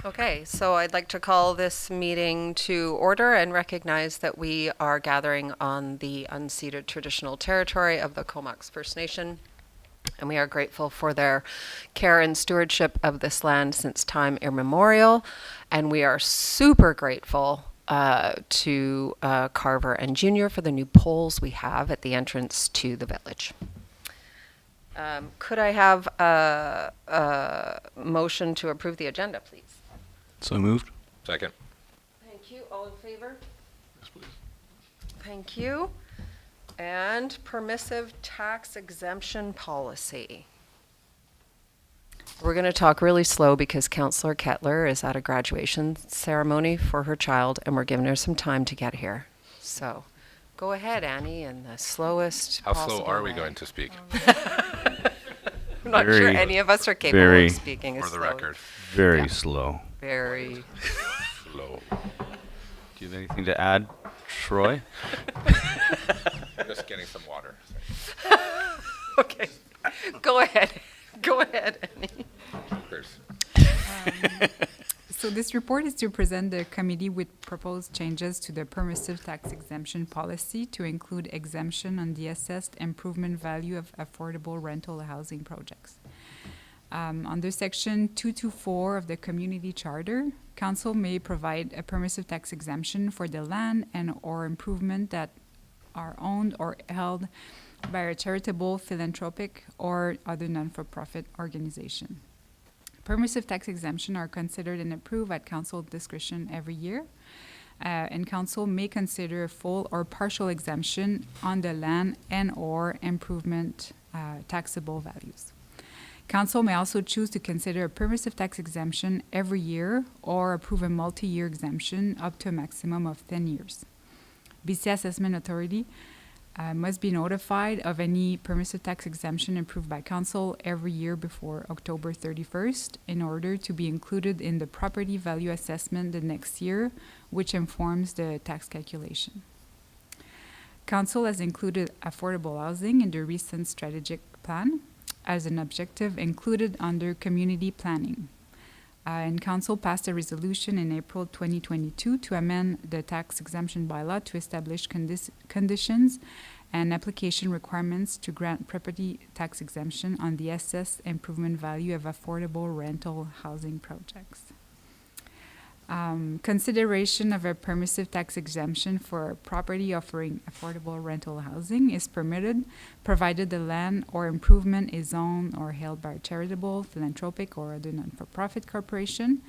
Okay, so I'd like to call this meeting to order and recognize that we are gathering on the unceded traditional territory of the Comox First Nation, and we are grateful for their care and stewardship of this land since time immemorial, and we are super grateful to Carver and Junior for the new poles we have at the entrance to the village. Could I have a motion to approve the agenda, please? So moved. Second. Thank you. All in favor? Yes, please. Thank you. And permissive tax exemption policy. We're going to talk really slow because Councillor Kettler is at a graduation ceremony for her child, and we're giving her some time to get here. So go ahead, Annie, in the slowest How possible slow are we way. going to speak? I'm not sure Very- any of us are capable very- of speaking as For the slow. record, Very Yeah. slow. Very. slow. Do you have anything to add, Troy? Just getting some water. Okay. Go ahead. Go ahead, Annie. Cheers. So this report is to present the committee with proposed changes to the permissive tax exemption policy to include exemption on the assessed improvement value of affordable rental housing projects. Under section 224 of the community charter, council may provide a permissive tax exemption for the land and or improvement that are owned or held by a charitable, philanthropic, or other non-for-profit organization. Permissive tax exemption are considered and approved at council discretion every year, and council may consider a full or partial exemption on the land and or improvement taxable values. Council may also choose to consider a permissive tax exemption every year or approve a multi-year exemption up to a maximum of 10 years. BC Assessment Authority must be notified of any permissive tax exemption approved by council every year before October 31st in order to be included in the property value assessment the next year, which informs the tax calculation. Council has included affordable housing in the recent strategic plan as an objective included under community planning. And Council passed a resolution in April 2022 to amend the tax exemption bylaw to establish conditions and application requirements to grant property tax exemption on the assessed improvement value of affordable rental housing projects. Consideration of a permissive tax exemption for a property offering affordable rental housing is permitted, provided the land or improvement is owned or held by a charitable, philanthropic, or other non-for-profit corporation,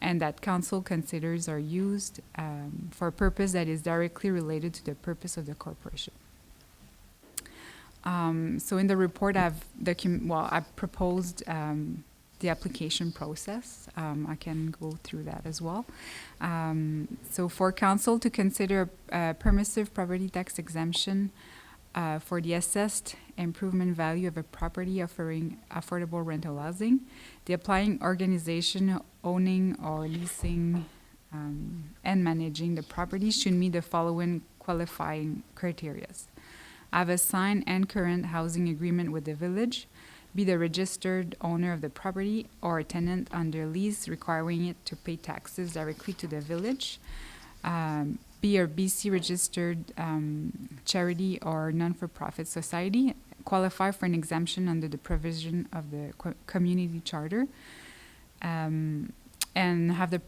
and that council considers are used for a purpose that is directly related to the purpose of the corporation. So in the report, I've proposed the application process. I can go through that as well. So for council to consider a permissive property tax exemption for the assessed improvement value of a property offering affordable rental housing, the applying organization owning or leasing and managing the property should meet the following qualifying criteria. Have a signed and current housing agreement with the village, be the registered owner of the property or a tenant under lease requiring it to pay taxes directly to the village, be a BC registered charity or non-for-profit society, qualify for an exemption under the provision of the community charter, and have the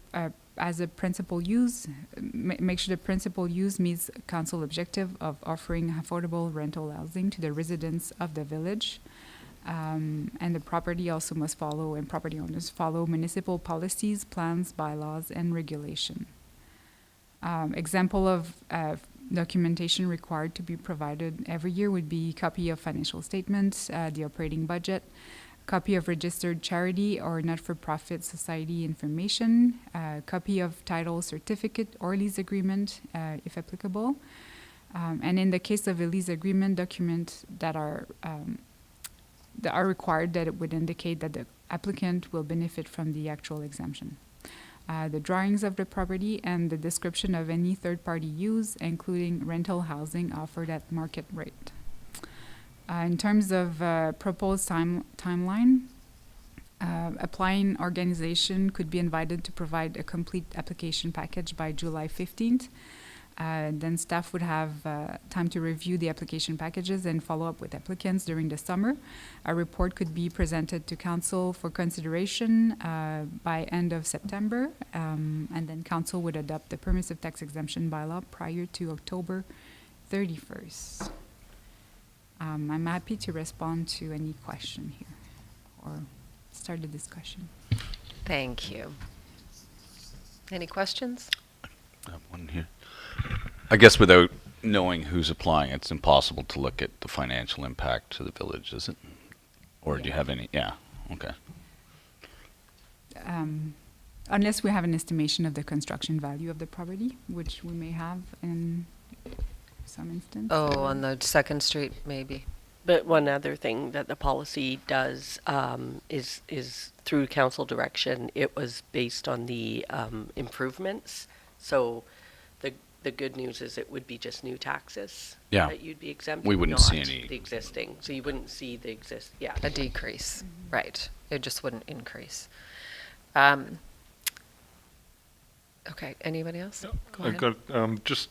as a principal use, make sure the principal use meets council objective of offering affordable rental housing to the residents of the village. And the property also must follow, and property owners follow municipal policies, plans, bylaws, and regulation. Example of documentation required to be provided every year would be copy of financial statements, the operating budget, copy of registered charity or not-for-profit society information, copy of title certificate or lease agreement, if applicable. And in the case of a lease agreement, documents that are required that it would indicate that the applicant will benefit from the actual exemption. The drawings of the property and the description of any third-party use, including rental housing offered at market rate. In terms of proposed timeline, Applying organization could be invited to provide a complete application package by July 15th. Then staff would have time to review the application packages and follow up with applicants during the summer. A report could be presented to council for consideration by end of September, and then council would adopt the permissive tax exemption bylaw prior to October 31st. I'm happy to respond to any question here or start the discussion. Thank you. Any questions? I have one here. I guess without knowing who's applying, it's impossible to look at the financial impact to the village, is it? Or do you have any? Yeah, okay. Unless we have an estimation of the construction value of the property, which we may have in some instance. Oh, on the Second Street, maybe. But one other thing that the policy does is through council direction, it was based on the improvements. So the good news is it would be just new taxes Yeah. that you'd be exempt. We wouldn't see not any- the existing. So you wouldn't see the yeah. A decrease, right. It just wouldn't increase. Okay, anybody else? Go I've ahead. got, just,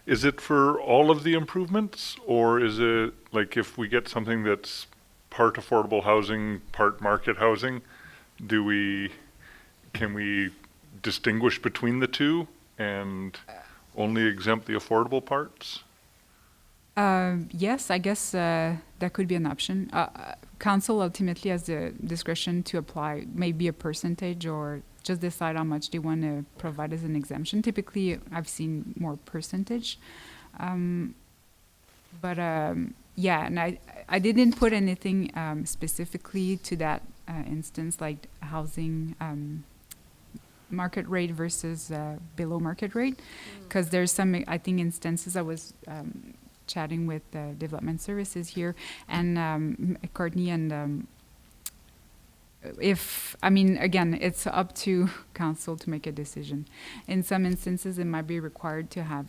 is it for all of the improvements, or is it, like, if we get something that's part affordable housing, part market housing, can we distinguish between the two and only exempt the affordable parts? Yes, I guess that could be an option. Council ultimately has the discretion to apply maybe a percentage or just decide how much they want to provide as an exemption. Typically, I've seen more percentage. But yeah, and I didn't put anything specifically to that instance, like housing market rate versus below market rate, because there's some, I think, instances. I was chatting with development services here, and Courtney, and again, it's up to council to make a decision. In some instances, it might be required to have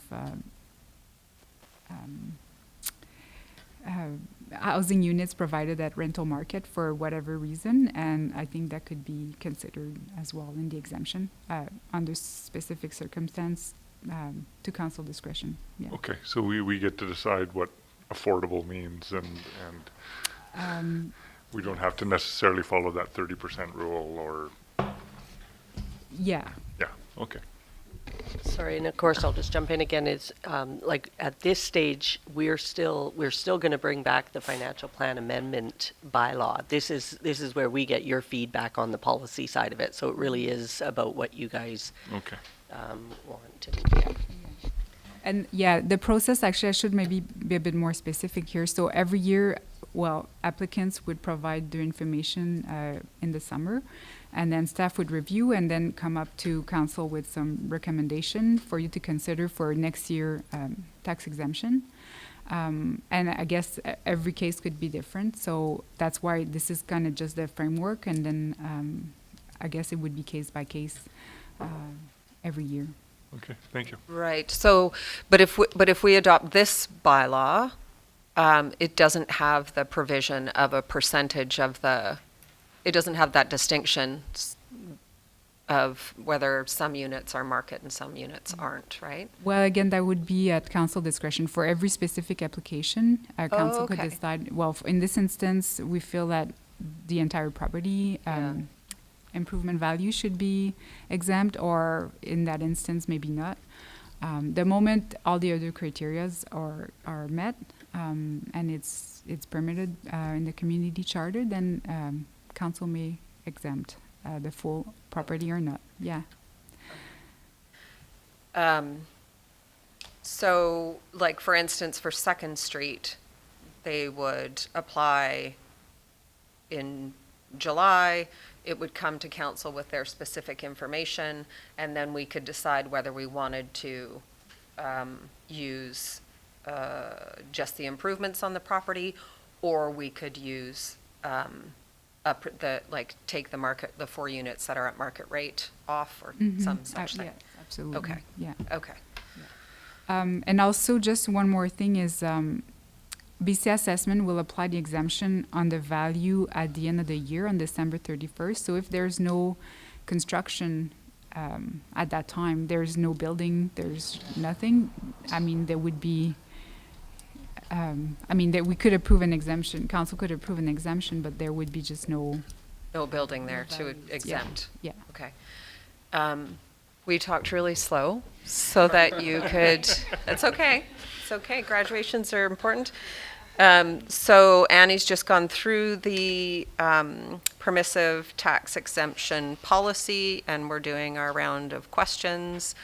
housing units provided at rental market for whatever reason, and I think that could be considered as well in the exemption under specific circumstance, to council discretion. Yeah. Okay, so we get to decide what affordable means, and we don't have to necessarily follow that 30% rule, or, Yeah. yeah, okay. Sorry, and of course I'll just jump in again. Is like at this stage we're still going to bring back the financial plan amendment bylaw. This is where we get your feedback on the policy side of it. So it really is about what you guys Okay. want to do. And yeah, the process, actually, I should maybe be a bit more specific here. So every year, applicants would provide their information in the summer, and then staff would review and then come up to council with some recommendation for you to consider for next year tax exemption. And I guess every case could be different. So that's why this is kind of just the framework, and then I guess it would be case by case every year. Okay, thank you. Right, so, but if we adopt this bylaw, it doesn't have the provision of a percentage of it doesn't have that distinction of whether some units are market and some units aren't, right? Well, again, that would be at council discretion. For every specific application, council could okay. decide, in this instance, we feel that the entire property Yeah. improvement value should be exempt, or in that instance, maybe not. The moment all the other criterias are met, and it's permitted in the community charter, then council may exempt the full property or not. Yeah. So, like, for instance, for Second Street, they would apply in July. It would come to council with their specific information, and then we could decide whether we wanted to use just the improvements on the property, or we could use take the 4 units that are at market rate off, or some such thing. Yeah, absolutely. Okay. Yeah. Okay. And also, just one more thing is, BC Assessment will apply the exemption on the value at the end of the year on December 31st. So if there's no construction at that time, there's no building, there's nothing, I mean, there would be, that we could approve an exemption, council could approve an exemption, but there would be just no, No building there to exempt. yeah. Okay. We talked really slow so that you could, it's okay. It's okay. Graduations are important. So Annie's just gone through the permissive tax exemption policy, and we're doing our round of questions.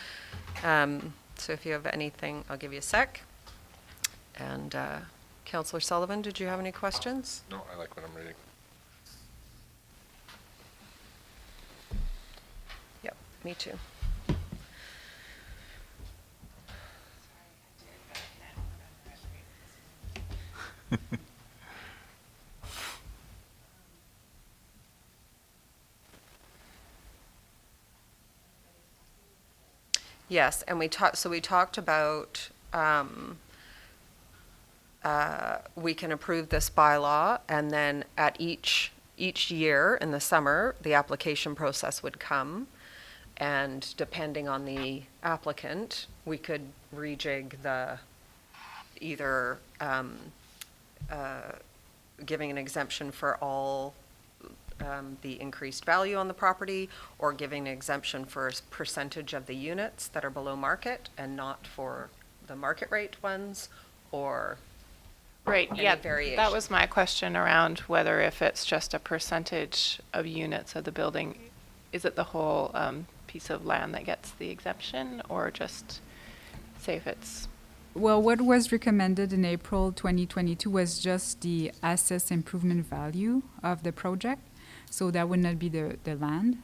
So if you have anything, I'll give you a sec. And Councillor Sullivan, did you have any questions? No, I like what I'm reading. Yep, me too. Yes, and we talked about, we can approve this bylaw, and then at each year in the summer, the application process would come, and depending on the applicant, we could rejig either giving an exemption for all the increased value on the property, or giving an exemption for a percentage of the units that are below market and not for the market rate ones, or Right, any yeah, variation. that was my question around whether if it's just a percentage of units of the building, is it the whole piece of land that gets the exemption, or just say if it's, Well, what was recommended in April 2022 was just the assessed improvement value of the project. So that would not be the land.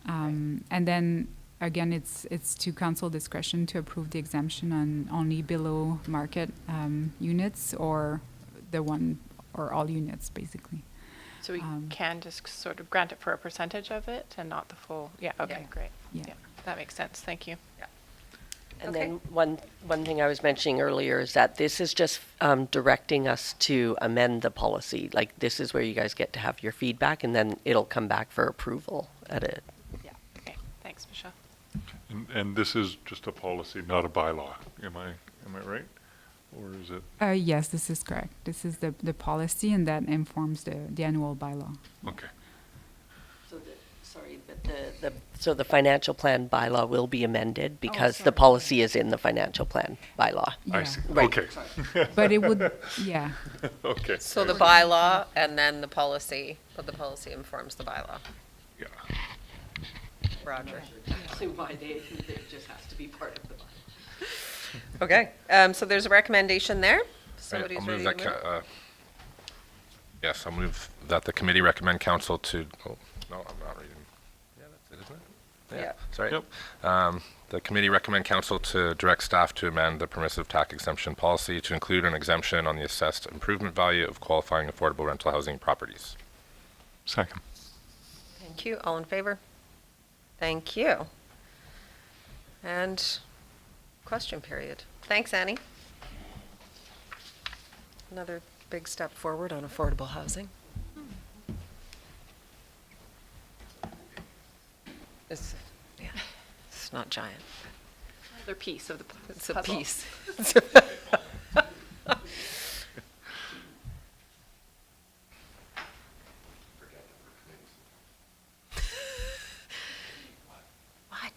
And then, again, it's to council discretion to approve the exemption on only below market units, or all units, basically. so we can just sort of grant it for a percentage of it and not the full, yeah, okay, Yeah. great. Yeah. That makes sense, thank you. And Okay. then one thing I was mentioning earlier is that this is just directing us to amend the policy. Like, this is where you guys get to have your feedback, and then it'll come back for approval at it. Okay, thanks, Michelle. And this is just a policy, not a bylaw. Am I right? Or is it? Yes, this is correct. This is the policy, and that informs the annual bylaw. Okay. So the financial plan bylaw will be amended because the sorry. policy is in the financial plan bylaw. I Yeah. see. Right. Okay. But it would, yeah. Okay. So the bylaw and then the policy, but the policy informs the bylaw. Yeah. Roger. See why it just has to be part of the bylaw. Okay, so there's a recommendation there. Right, Somebody's I'll ready move to that, move? yes, I'll move that the committee recommend council to, oh, no, I'm not reading. Yeah, that's it, isn't it? Yeah. Sorry. Yep. The committee recommend council to direct staff to amend the permissive tax exemption policy to include an exemption on the assessed improvement value of qualifying affordable rental housing properties. Second. Thank you. All in favor? Thank you. And question period. Thanks, Annie. Another big step forward on affordable housing. It's, yeah, it's not giant. Another piece of the It's a puzzle. piece. What?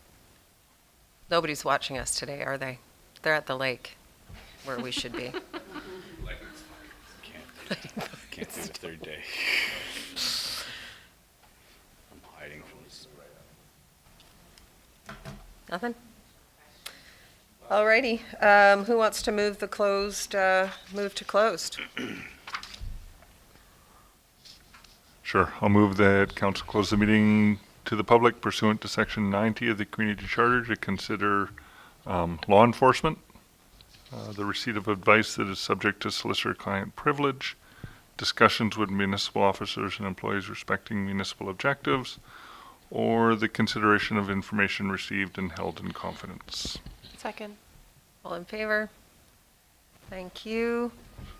Nobody's watching us today, are they? They're at the lake, where we should be. Can't do the third day. I'm hiding from this. Nothing? Alrighty, who wants to move the closed, move to closed? Sure. I'll move that council close the meeting to the public pursuant to section 90 of the community charter to consider law enforcement, the receipt of advice that is subject to solicitor-client privilege, discussions with municipal officers and employees respecting municipal objectives, or the consideration of information received and held in confidence. Second. All in favor? Thank you.